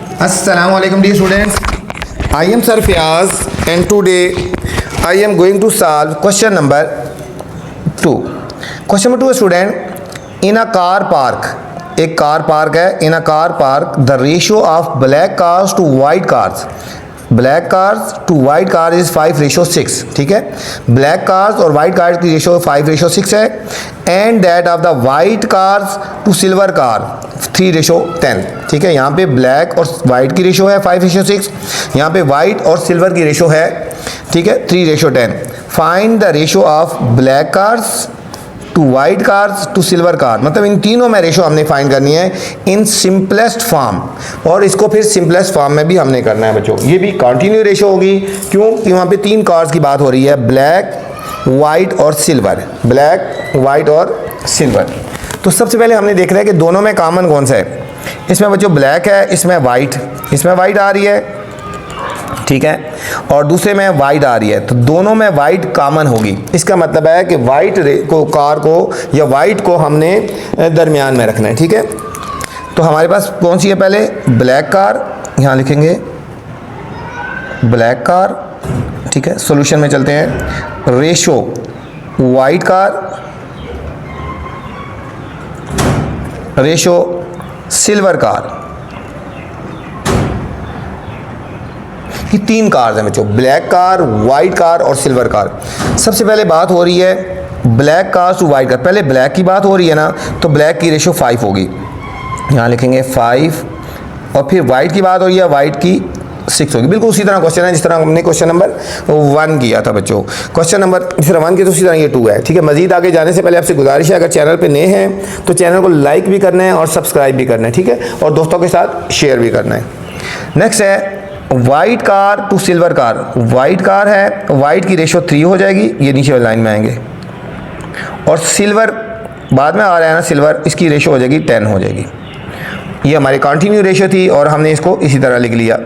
Assalamu alaikum dear students. I am Sir Fiaz and today I am going to solve question number 2. Question number 2 student, in a car park, एक car park है, in a car park the ratio of black cars to white cars, black cars to white car is 5:6. ठीक है, black cars और white cars की ratio 5:6 है. And that of the white cars to silver car 3:10. ठीक है, यहाँ पे black और वाइट की रेशो है 5:6, यहाँ पे वाइट और सिल्वर की रेशो है, ठीक है, 3:10. Find the ratio of black cars to white cars to silver car, मतलब इन तीनों में रेशो हमने फाइंड करनी है इन सिंपलेस्ट फॉर्म, और इसको फिर सिंपलेस्ट फॉर्म में भी हमने करना है बच्चों. ये भी कंटिन्यू रेशो होगी, क्यों कि वहाँ पे 3 कार्स की बात हो रही है, ब्लैक वाइट और सिल्वर, ब्लैक वाइट और सिल्वर. तो सबसे पहले हमने देखना है कि दोनों में कॉमन कौन सा है. इसमें बच्चों ब्लैक है, इसमें वाइट आ रही है, ठीक है, और दूसरे में वाइट आ रही है, तो दोनों में वाइट कॉमन होगी. इसका मतलब है कि वाइट को कार को या वाइट को हमने दरमियान में रखना है. ठीक है, तो हमारे पास कौन सी है, पहले ब्लैक कार, यहाँ लिखेंगे ब्लैक कार. ठीक है, सॉल्यूशन में चलते हैं. Ratio white car, ratio silver car. ये 3 कार्स हैं बच्चों, ब्लैक कार, वाइट कार और सिल्वर कार. सबसे पहले बात हो रही है black car to white car. पहले ब्लैक की बात हो रही है ना, तो ब्लैक की रेशो 5 होगी, यहाँ लिखेंगे 5. और फिर वाइट की बात हो रही है, वाइट की 6 होगी. बिल्कुल उसी तरह क्वेश्चन है जिस तरह हमने क्वेश्चन नंबर 1 किया था बच्चों. क्वेश्चन नंबर जिस तरह 1 किया तो उसी तरह ये 2 है. ठीक है, मजीद आगे जाने से पहले आपसे गुजारिश है, अगर चैनल पे नए हैं तो चैनल को लाइक भी करना है और सब्सक्राइब भी करना है. ठीक है, और दोस्तों के साथ शेयर भी करना है. नेक्स्ट है white car to silver car. White car है, वाइट की रेशो 3 हो जाएगी, ये नीचे वाली लाइन में आएंगे. और सिल्वर बाद में आ रहा है ना, सिल्वर, इसकी रेशो हो जाएगी 10 हो जाएगी. ये हमारी कंटिन्यू रेशो थी और हमने इसको इसी तरह लिख लिया.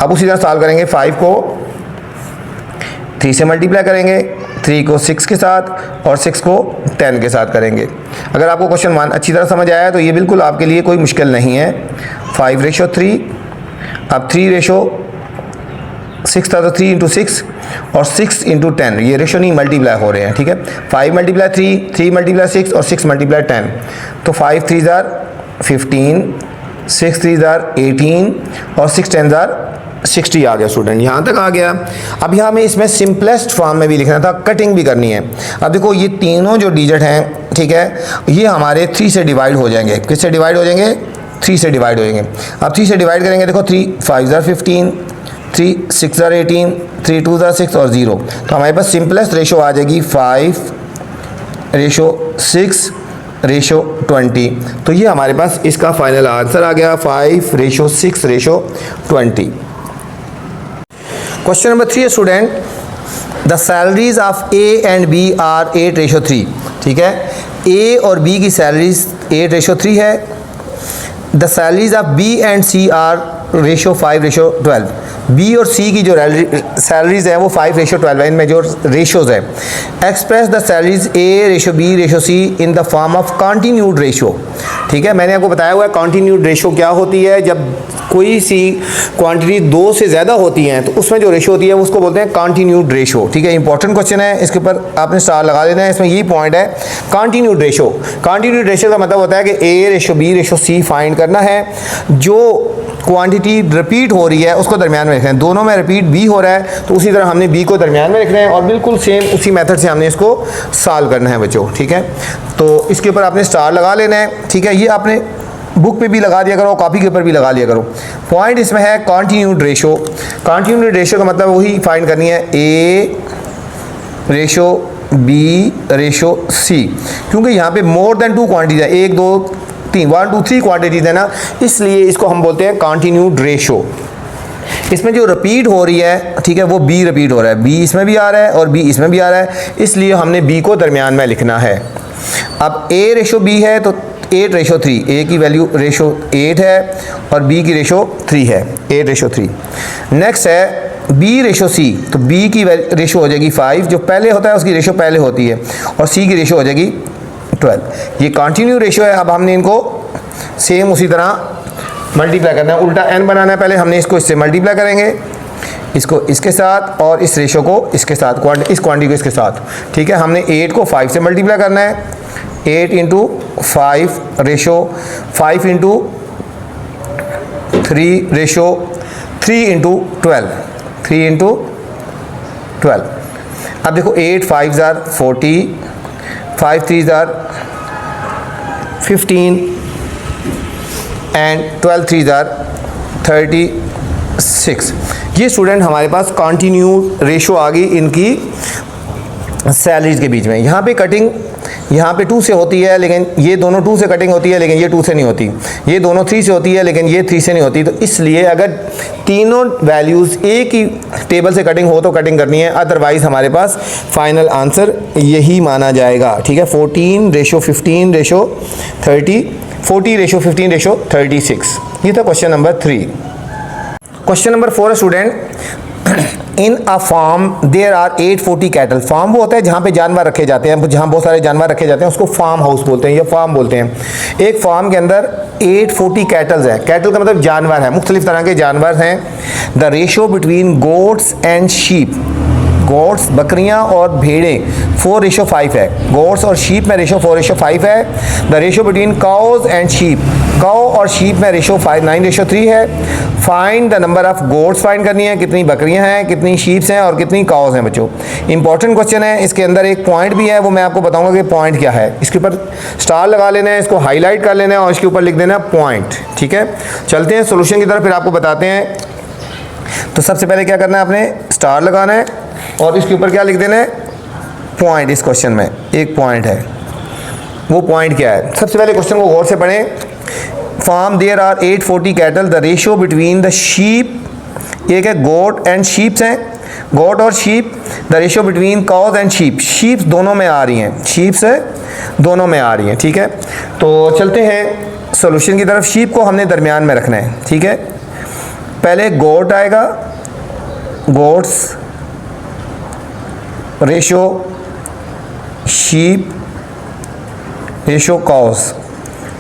अब उसी तरह सॉल्व करेंगे. 5 को 3 से मल्टीप्लाई करेंगे, 3 को 6 के साथ और 6 को 10 के साथ करेंगे. अगर आपको क्वेश्चन 1 अच्छी तरह समझ आया तो ये बिल्कुल आपके लिए कोई मुश्किल नहीं है. 5:3. अब 3:6 था तो 3 × 6 और 6 × 10, ये रेशो नहीं मल्टीप्लाई हो रहे हैं. ठीक है, 5 × 3, 3 × 6 और 6 × 10. तो 5 3 15, 6 3 18 और 6 10 60 आ गया स्टूडेंट, यहाँ तक आ गया. अब यहाँ हमें इसमें सिंपलेस्ट फॉर्म में भी लिखना था, कटिंग भी करनी है. अब देखो ये तीनों जो डिजिट हैं, ठीक है, ये हमारे 3 से डिवाइड हो जाएंगे. किससे डिवाइड हो जाएंगे? 3 से डिवाइड हो जाएंगे. अब 3 से डिवाइड करेंगे, देखो 3 5 15, 3 6 18, 3 2 6 और 0. तो हमारे पास सिंपलेस्ट रेशो आ जाएगी 5:6:20. तो ये हमारे पास इसका फाइनल आंसर आ गया 5:6:20. Question number 3 student, the salaries of A and B are 8:3. ठीक है, ए और बी की सैलरीज 8:3 है. The salaries of B and C are ratio 5:12. B और सी की जो सैलरीज है वो 5:12 है. इनमें जो रेशोज़ है, express the salaries A ratio B ratio C in the form of continued ratio. ठीक है, मैंने आपको बताया हुआ है कॉन्टीन्यूड रेशो क्या होती है. जब कोई सी क्वांटिटी 2 से ज़्यादा होती हैं तो उसमें जो रेशो होती है उसको बोलते हैं कॉन्टीन्यूड रेशो. ठीक है, इंपॉर्टेंट क्वेश्चन है, इसके ऊपर आपने स्टार लगा देना है. इसमें यही पॉइंट है, कॉन्टीन्यूड रेशो. कॉन्टीन्यूड रेशो का मतलब होता है कि ए रेशो बी रेशो सी फाइंड करना है. जो क्वांटिटी रिपीट हो रही है उसको दरमियान में रखना है. दोनों में रिपीट बी हो रहा है तो उसी तरह हमने बी को दरमियान में रखना है और बिल्कुल सेम उसी मेथड से हमने इसको सॉल्व करना है बच्चों. ठीक है, तो इसके ऊपर आपने स्टार लगा लेना है. ठीक है, ये आपने बुक पे भी लगा दिया करो, कॉपी के ऊपर भी लगा लिया करो. पॉइंट इसमें है कॉन्टीन्यूड रेशो. कॉन्टीन्यूड रेशो का मतलब वही फाइंड करनी है, ए रेशो बी रेशो सी, क्योंकि यहाँ पे मोर देन 2 क्वांटिटीज है, 1 2 3 1 2 3 क्वांटिटीज है ना, इसलिए इसको हम बोलते हैं कॉन्टीन्यूड रेशो. इसमें जो रिपीट हो रही है, ठीक है, वो बी रिपीट हो रहा है, बी इसमें भी आ रहा है और बी इसमें भी आ रहा है, इसलिए हमने बी को दरमियान में लिखना है. अब ए रेशो बी है तो 8:3. ए की वैल्यू रेशो 8 है और बी की रेशो 3 है, 8:3. नेक्स्ट है बी रेशो सी, तो बी की रेशो हो जाएगी 5, जो पहले होता है उसकी रेशो पहले होती है, और सी की रेशो हो जाएगी 12. ये कंटिन्यू रेशो है. अब हमने इनको सेम उसी तरह मल्टीप्लाई करना है, उल्टा n बनाना है। पहले हमने इसको इससे मल्टीप्लाई करेंगे, इसको इसके साथ और इस रेशो को इसके साथ, इस क्वांटिटी को इसके साथ, ठीक है। हमने 8 को 5 से मल्टीप्लाई करना है, 8 into 5 ratio 5 into 3 ratio 3 into 12, 3 into 12। अब देखो 8 5 ज़ार 40, 5 3 ज़ार 15 एंड 12 3 ज़ार 36। ये स्टूडेंट हमारे पास कॉन्टिन्यू रेशो आ गई इनकी सैलरीज के बीच में। यहाँ पे कटिंग यहाँ पे 2 से होती है, लेकिन ये दोनों 2 से कटिंग होती है, लेकिन ये 2 से नहीं होती। ये दोनों 3 से होती है, लेकिन ये 3 से नहीं होती। तो इसलिए अगर तीनों वैल्यूज़ एक ही टेबल से कटिंग हो तो कटिंग करनी है, अदरवाइज़ हमारे पास फाइनल आंसर यही माना जाएगा, ठीक है। 14 रेशो 15 रेशो 30, 40 रेशो 15 रेशो 36। ये था question number 3। Question number 4 student, in a farm there are 840 cattle. Farm वो होता है जहाँ पे जानवर रखे जाते हैं, जहाँ बहुत सारे जानवर रखे जाते हैं, उसको फार्म हाउस बोलते हैं या फार्म बोलते हैं। एक फार्म के अंदर 840 कैटल्स हैं। कैटल का मतलब जानवर है, मुख्तलिफ तरह के जानवर हैं। The ratio between goats and sheep, goats बकरियां और भेड़ें 4:5 है। गोट्स और शीप में रेशो 4:5 है। The ratio between cows and sheep, cow और शीप में रेशो 9:3 है। Find the number of goats, find करनी है कितनी बकरियां हैं, कितनी शीप्स हैं और कितनी काउज हैं। बच्चों इंपॉर्टेंट क्वेश्चन है, इसके अंदर एक पॉइंट भी है, वो मैं आपको बताऊंगा कि पॉइंट क्या है। इसके ऊपर स्टार लगा लेना है, इसको हाईलाइट कर लेना है और इसके ऊपर लिख देना है पॉइंट, ठीक है। चलते हैं सोल्यूशन की तरफ, फिर आपको बताते हैं। तो सबसे पहले क्या करना है, आपने स्टार लगाना है और इसके ऊपर क्या लिख देना है, पॉइंट। इस क्वेश्चन में एक पॉइंट है, वो पॉइंट क्या है। सबसे पहले क्वेश्चन को गौर से पढ़ें। Farm there are 840 cattle, the ratio between the sheep, एक है गोट एंड शीप्स हैं, गोट और sheep. The ratio between cows and sheep, sheeps दोनों में आ रही हैं, शीप्स दोनों में आ रही हैं, ठीक है। तो चलते हैं सॉल्यूशन की तरफ। शीप को हमने दरमियान में रखना है, ठीक है। पहले गोट आएगा, goats ratio sheep ratio cows,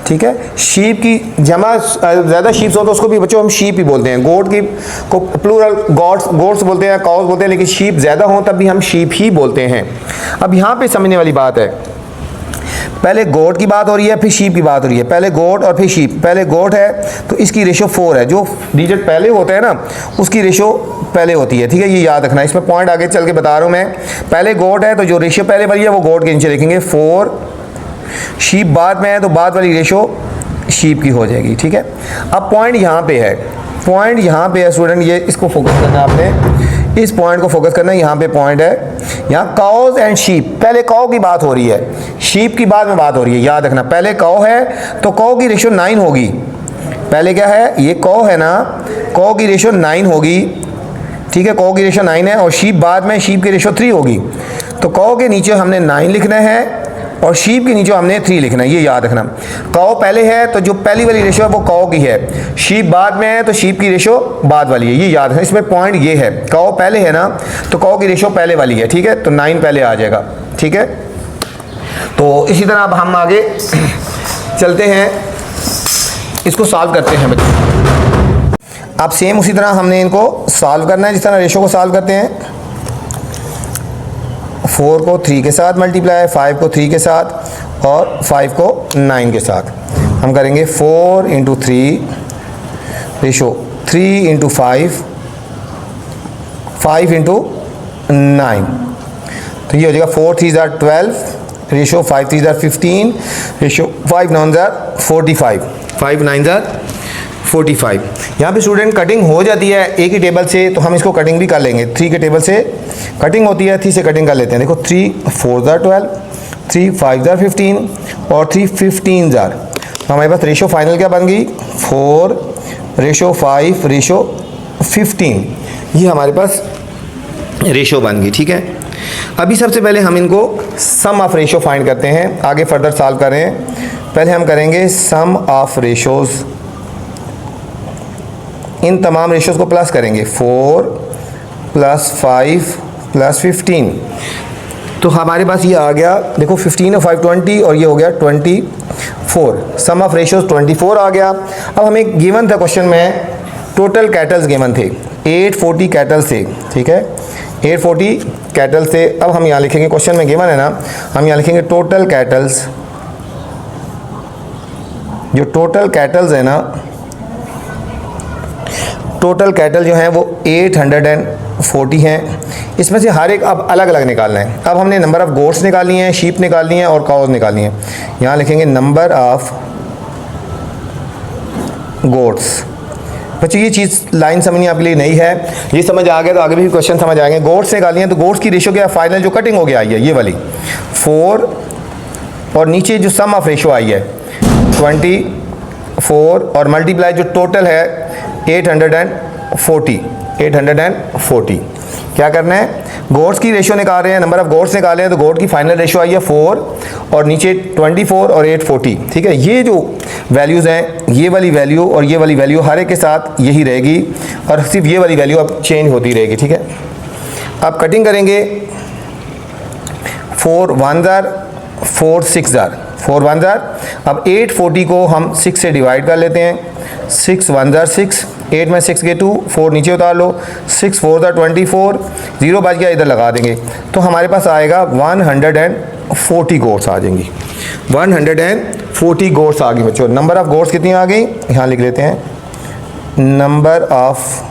ठीक है। शीप की जमा ज़्यादा शीप्स हो तो उसको भी बच्चों हम शीप ही बोलते हैं। गोट की को प्लूरल गोट्स बोलते हैं, काउज बोलते हैं, लेकिन शीप ज़्यादा हो तब भी हम शीप ही बोलते हैं। अब यहाँ पे समझने वाली बात है, पहले गोट की बात हो रही है, फिर शीप की बात हो रही है। पहले गोट और फिर शीप। पहले गोट है तो इसकी रेशो 4 है, जो डिजिट पहले होते हैं ना उसकी रेशो पहले होती है, ठीक है। ये याद रखना, इसमें पॉइंट आगे चल के बता रहा हूँ मैं। पहले गोट है तो जो रेशो पहले वाली है वो गोट के नीचे लिखेंगे 4। शीप बाद में है तो बाद वाली रेशो शीप की हो जाएगी, ठीक है। अब पॉइंट यहाँ पे है, पॉइंट यहाँ पे है स्टूडेंट, ये इसको फोकस करना है आपने, इस पॉइंट को फोकस करना है। यहाँ पे पॉइंट है, यहाँ काउज एंड शीप। पहले काउ की बात हो रही है, शीप की बाद में बात हो रही है, याद रखना। पहले काउ है तो काउ की रेशो 9 होगी। पहले क्या है, ये काउ है ना, काउ की रेशो 9 होगी, ठीक है। काउ की रेशो 9 है और शीप बाद में, शीप की रेशो 3 होगी। तो काउ के नीचे हमने 9 लिखना है और शीप के नीचे हमने 3 लिखना है, ये याद रखना। काउ पहले है तो जो पहली वाली रेशो है वो काउ की है, शीप बाद में है तो शीप की रेशो बाद वाली है, ये याद रखना। इसमें पॉइंट ये है, काउ पहले है ना तो काउ की रेशो पहले वाली है, ठीक है। तो 9 पहले आ जाएगा, ठीक है। तो इसी तरह अब हम आगे चलते हैं, इसको सॉल्व करते हैं बच्चों। अब सेम उसी तरह हमने इनको सॉल्व करना है जिस तरह रेशो को सॉल्व करते हैं। 4 को 3 के साथ मल्टीप्लाई, 5 को 3 के साथ और 5 को 9 के साथ। हम करेंगे 4 इंटू 3 रेशो 3 इंटू 5, 5 इंटू 9, तो ये हो जाएगा 4 3 ज़ार 12 रेशो 5 3 ज़ार 15 रेशो 5 9 ज़ार 45, 5 9 ज़ार 45। यहाँ पे स्टूडेंट कटिंग हो जाती है एक ही टेबल से, तो हम इसको कटिंग भी कर लेंगे। 3 के टेबल से कटिंग होती है, 3 से कटिंग कर लेते हैं। देखो 3 4 ज़ार 12, 3 5 ज़ार 15 और 3 15 ज़ार। तो हमारे पास रेशो फाइनल क्या बन गई, 4 रेशो 5 रेशो 15, ये हमारे पास रेशो बन गई, ठीक है। अभी सबसे पहले हम इनको सम ऑफ रेशो फाइंड करते हैं, आगे फर्दर सॉल्व करें। पहले हम करेंगे सम ऑफ रेशोज़, इन तमाम रेशोज़ को प्लस करेंगे। 4 + 5 + 15, तो हमारे पास ये आ गया, देखो 15 और 5 20 और ये हो गया 24, सम ऑफ रेशियोज 24 आ गया। अब हमें गिवन था क्वेश्चन में टोटल कैटल्स गिवन थे, 840 कैटल्स थे, ठीक है, 840 कैटल्स थे। अब हम यहाँ लिखेंगे, क्वेश्चन में गिवन है ना, हम यहाँ लिखेंगे टोटल कैटल्स, जो टोटल कैटल्स है ना, टोटल कैटल जो हैं वो 840 हैं। इसमें से हर एक अब अलग अलग निकालना है। अब हमने नंबर ऑफ़ गोट्स निकालनी है, शीप निकालनी है और काउज निकालनी है। यहाँ लिखेंगे नंबर ऑफ़ गोट्स। बच्चों ये चीज़ लाइन समझनी आपके लिए नहीं है, ये समझ आ गया तो आगे भी क्वेश्चन समझ आएंगे। गोट्स निकालनी है तो गोट्स की रेशो क्या है, फाइनल जो कटिंग हो गया आई है ये वाली 4, और नीचे जो सम ऑफ रेशो आई है 24 और मल्टीप्लाई जो टोटल है 840। क्या करना है, गोट्स की रेशो निकाल रहे हैं, नंबर ऑफ गोट्स निकाले हैं तो गोट की फाइनल रेशो आई है 4 और नीचे 24 और 840, ठीक है। ये जो वैल्यूज़ हैं, ये वाली वैल्यू और ये वाली वैल्यू हर एक के साथ यही रहेगी और सिर्फ ये वाली वैल्यू अब चेंज होती रहेगी, ठीक है। अब कटिंग करेंगे, 4 1 जार 4 6 जार 4 1 जार। अब 840 को हम 6 से डिवाइड कर लेते हैं, 6 1 जार 6, 8 में 6 के 2, 4 नीचे उतार लो, 6 4 जार 24, 0 बच गया, इधर लगा देंगे तो हमारे पास आएगा 140 गोट्स आ जाएंगी, 140 गोट्स आ गई बच्चों। नंबर ऑफ़ गोट्स कितनी आ गई, यहाँ लिख लेते हैं नंबर ऑफ़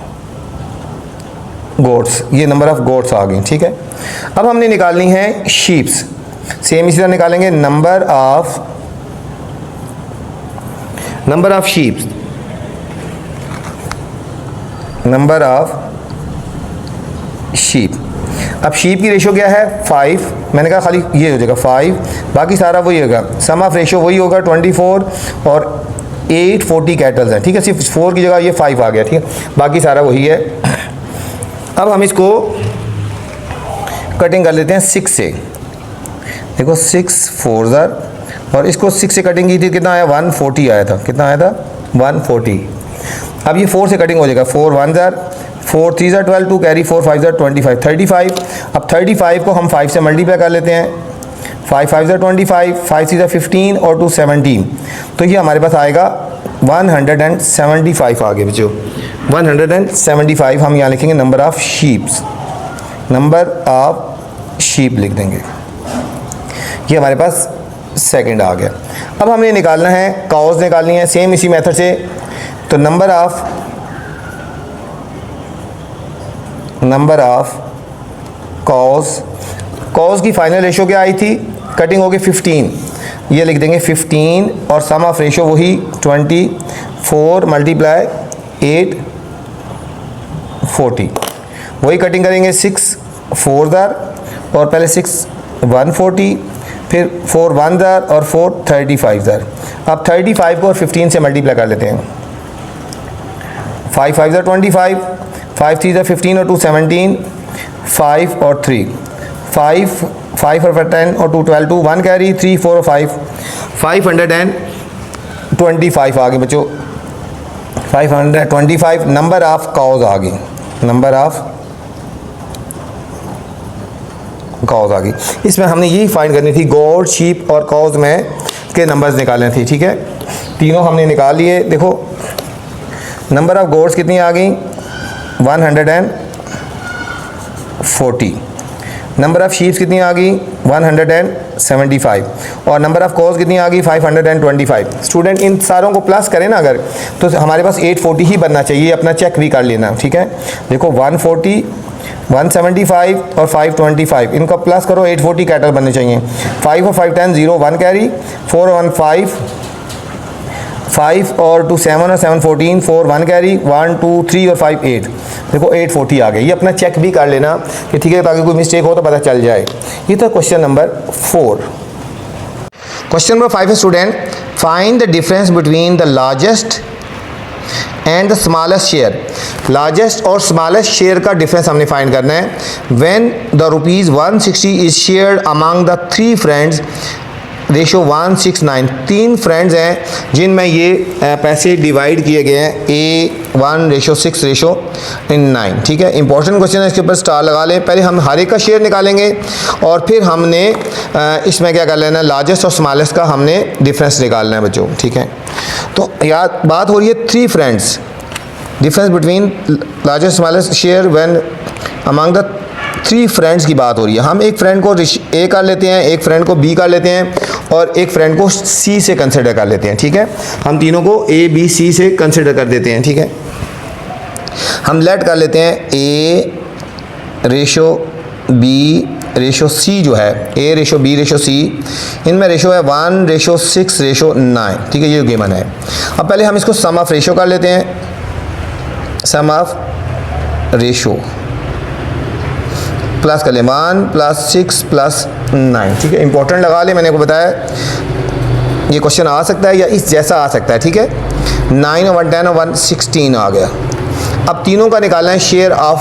गोट्स, ये नंबर ऑफ़ गोट्स आ गई, ठीक है। अब हमने निकालनी है शीप्स, सेम इसी तरह निकालेंगे number of sheeps, number of sheep. अब शीप की रेशो क्या है 5, मैंने कहा खाली ये हो जाएगा 5, बाकी सारा वही होगा, सम ऑफ रेशो वही होगा 24 और 840 कैटल्स हैं, ठीक है, सिर्फ 4 की जगह ये 5 आ गया, ठीक है, बाकी सारा वही है। अब हम इसको कटिंग कर लेते हैं 6 से, देखो 6 4 जार और इसको 6 से कटिंग की थी, कितना आया 140 आया था, कितना आया था 140। अब ये 4 से कटिंग हो जाएगा, 4 1 जार 4 3 जार 12, 2 कैरी 4 5 जार 25 35। अब 35 को हम 5 से मल्टीप्लाई कर लेते हैं, 5 5 जार 25, 5 3 जार 15 और 2 17, तो ये हमारे पास आएगा 175 आ गए बच्चों, 175। हम यहाँ लिखेंगे number of sheeps, number of sheep लिख देंगे, ये हमारे पास सेकंड आ गया। अब हमें निकालना है काउज निकालनी है, सेम इसी मेथड से, तो नंबर ऑफ काउज की फाइनल रेशो क्या आई थी, कटिंग हो गई 15, ये लिख देंगे 15 और सम ऑफ रेशो वही 24 मल्टीप्लाई 840, वही कटिंग करेंगे 6 4 जार और पहले 6 140, फिर 4 1 जार और 4 35 जार। अब 35 को और 15 से मल्टीप्लाई कर लेते हैं, 5 5 जार 25, 5 3 जार 15 और 2 17, 5 और 3 5 5 और 10 और 2 12, 2 1 कैरी 3 4 और 5 525 आ गए बच्चों, 525 नंबर ऑफ़ काउज आ गई, नंबर ऑफ़ काउज आ गई। इसमें हमने यही फाइंड करनी थी, गोट शीप और काउज में के नंबर्स निकालने थे, ठीक है, तीनों हमने निकाल लिए। देखो नंबर ऑफ़ गोट्स कितनी आ गई 140, नंबर ऑफ़ शीप्स कितनी आ गई 175 और नंबर ऑफ़ काउज कितनी आ गई 525। स्टूडेंट इन सारों को प्लस करें ना अगर, तो हमारे पास 840 ही बनना चाहिए, अपना चेक भी कर लेना, ठीक है। देखो 140 175 और 525 इनको प्लस करो, 840 कैटल बनने चाहिए, 5 और 5 10 0 1 कैरी, 4 और 1 5 और 2 7 और 7 14, 4 1 कैरी, 1 2 3 और 5 8, देखो 840 आ गए। ये अपना चेक भी कर लेना कि ठीक है, ताकि कोई मिस्टेक हो तो पता चल जाए। ये था क्वेश्चन नंबर 4। क्वेश्चन नंबर 5 है student, find the difference between the largest and the smallest share. Largest और स्मॉलेस्ट शेयर का डिफरेंस हमने फाइंड करना है। When the ₹160 is shared among the 3 friends ratio 169, 3 friends हैं जिनमें ये पैसे डिवाइड किए गए हैं A1:6:9। ठीक है, इंपॉर्टेंट क्वेश्चन है, इसके ऊपर स्टार लगा लें। पहले हम हर एक का शेयर निकालेंगे और फिर हमने इसमें क्या कर लेना है, लार्जेस्ट और स्मॉलेस्ट का हमने डिफरेंस निकालना है बच्चों। ठीक है, तो यार बात हो रही है 3 friends, difference between largest smallest share when among the 3 friends की बात हो रही है। हम एक फ्रेंड को ए कर लेते हैं, एक फ्रेंड को बी कर लेते हैं और एक फ्रेंड को सी से कंसिडर कर लेते हैं। ठीक है, हम तीनों को ए बी सी से कंसिडर कर देते हैं। ठीक है, हम लेट कर लेते हैं A:B:C जो है, A:B:C, इनमें रेशो है 1:6:9। ठीक है, ये गिवन है। अब पहले हम इसको सम ऑफ रेशो कर लेते हैं, सम ऑफ रेशो प्लस कर ले 1 + 6 + 9। ठीक है, इंपॉर्टेंट लगा ले, मैंने को बताया ये क्वेश्चन आ सकता है या इस जैसा आ सकता है। ठीक है, 9 और 1 10 और 1 16 आ गया। अब तीनों का निकालना है share of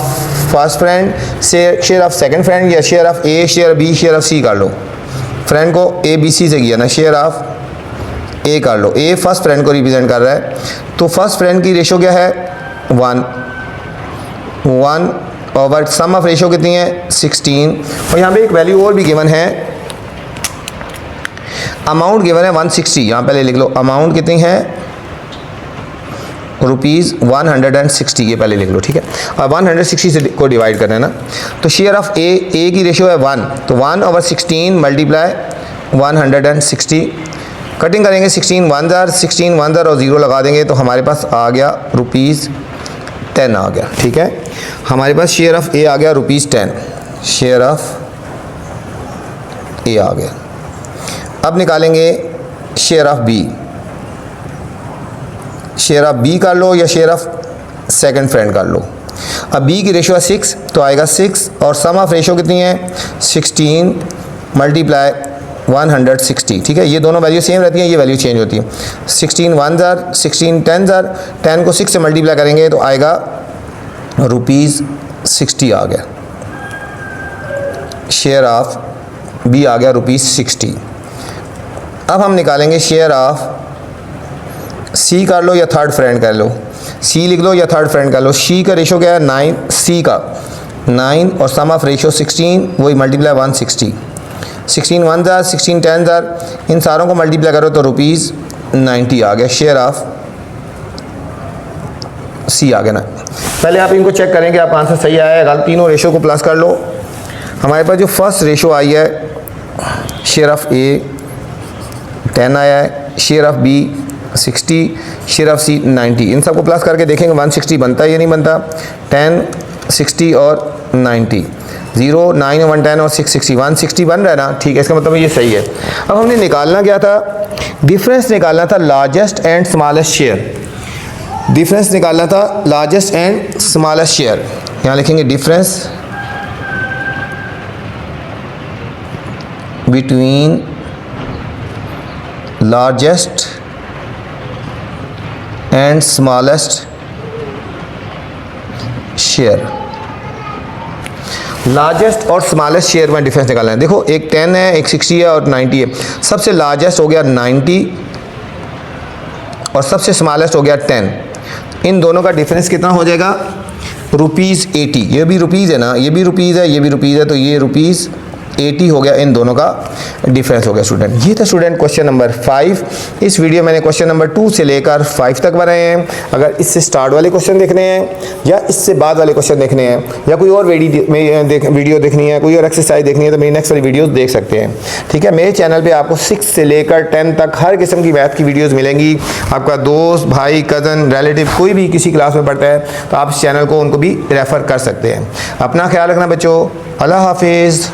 first friend, share of second friend, या share of A, share B, share of C कर लो। फ्रेंड को ए बी सी से किया ना, शेयर ऑफ ए कर लो। ए फर्स्ट फ्रेंड को रिप्रेजेंट कर रहा है, तो फर्स्ट फ्रेंड की रेशो क्या है 1 ओवर सम ऑफ रेशो कितनी है 16। और यहाँ पे एक वैल्यू और भी गिवन है, अमाउंट गिवन है 160। यहाँ पहले लिख लो अमाउंट कितनी है ₹160, ये पहले लिख लो। ठीक है, और 160 से को डिवाइड करना है ना, तो शेयर ऑफ ए की रेशो है 1, तो 1/16 मल्टीप्लाई 160। कटिंग करेंगे 16 1 और 0 लगा देंगे, तो हमारे पास आ गया ₹10 आ गया। ठीक है, हमारे पास शेयर ऑफ ए आ गया ₹10, शेयर ऑफ ए आ गया। अब निकालेंगे share of B, share of B कर लो या शेयर ऑफ सेकंड फ्रेंड कर लो। अब बी की रेशो है 6, तो आएगा 6 और सम ऑफ रेशो कितनी है 16 मल्टीप्लाई 160। ठीक है, ये दोनों वैल्यू सेम रहती हैं, ये वैल्यू चेंज होती है। 16 1 16 10 10 को 6 से मल्टीप्लाई करेंगे तो आएगा ₹60 आ गया। शेयर ऑफ बी आ गया ₹60। अब हम निकालेंगे शेयर ऑफ सी कर लो या थर्ड फ्रेंड कर लो, सी लिख लो या थर्ड फ्रेंड कर लो। सी का रेशो क्या है 9, सी का 9 और सम ऑफ रेशो 16, वही मल्टीप्लाई 160। 16 1 16 10 इन सारों को मल्टीप्लाई करो तो ₹90 आ गया। शेयर ऑफ सी आ गया ना। पहले आप इनको चेक करेंगे आप आंसर सही आया है गलत, तीनों रेशो को प्लस कर लो। हमारे पास जो फर्स्ट रेशो आई है शेयर ऑफ ए 10 आया है, share of B 60, share of C 90। इन सबको प्लस करके देखेंगे 160 बनता है या नहीं बनता। 10 60 और 90, 0 9 और 1 10 और 6 60, 160 बन रहा है ना। ठीक है, इसका मतलब ये सही है। अब हमने निकालना क्या था, डिफरेंस निकालना था largest and smallest share. Difference निकालना था लार्जेस्ट एंड स्मॉलेस्ट शेयर। यहाँ लिखेंगे difference between largest and smallest share. Largest और स्मॉलेस्ट शेयर में डिफरेंस निकालना है। देखो एक 10 है, एक 60 है और 90 है। सबसे लार्जेस्ट हो गया 90 और सबसे स्मॉलेस्ट हो गया 10। इन दोनों का डिफरेंस कितना हो जाएगा ₹80। ये भी रुपीज़ है ना, ये भी रुपीज़ है, ये भी रुपीज़ है, तो ये ₹80 हो गया। इन दोनों का डिफरेंस हो गया स्टूडेंट। ये था स्टूडेंट क्वेश्चन नंबर 5। इस वीडियो मैंने क्वेश्चन नंबर 2 से लेकर 5 तक बनाए हैं। अगर इससे स्टार्ट वाले क्वेश्चन देखने हैं या इससे बाद वाले क्वेश्चन देखने हैं या कोई और वीडियो देखनी है, कोई और एक्सरसाइज देखनी है, तो मेरी नेक्स्ट वाली वीडियोस देख सकते हैं। ठीक है, मेरे चैनल पे आपको 6 से लेकर 10 तक हर किस्म की मैथ की वीडियोज़ मिलेंगी। आपका दोस्त, भाई, कज़न, रिलेटिव कोई भी किसी क्लास में पढ़ता है तो आप इस चैनल को उनको भी रेफ़र कर सकते हैं। अपना ख्याल रखना बच्चों। अल्लाह हाफिज़।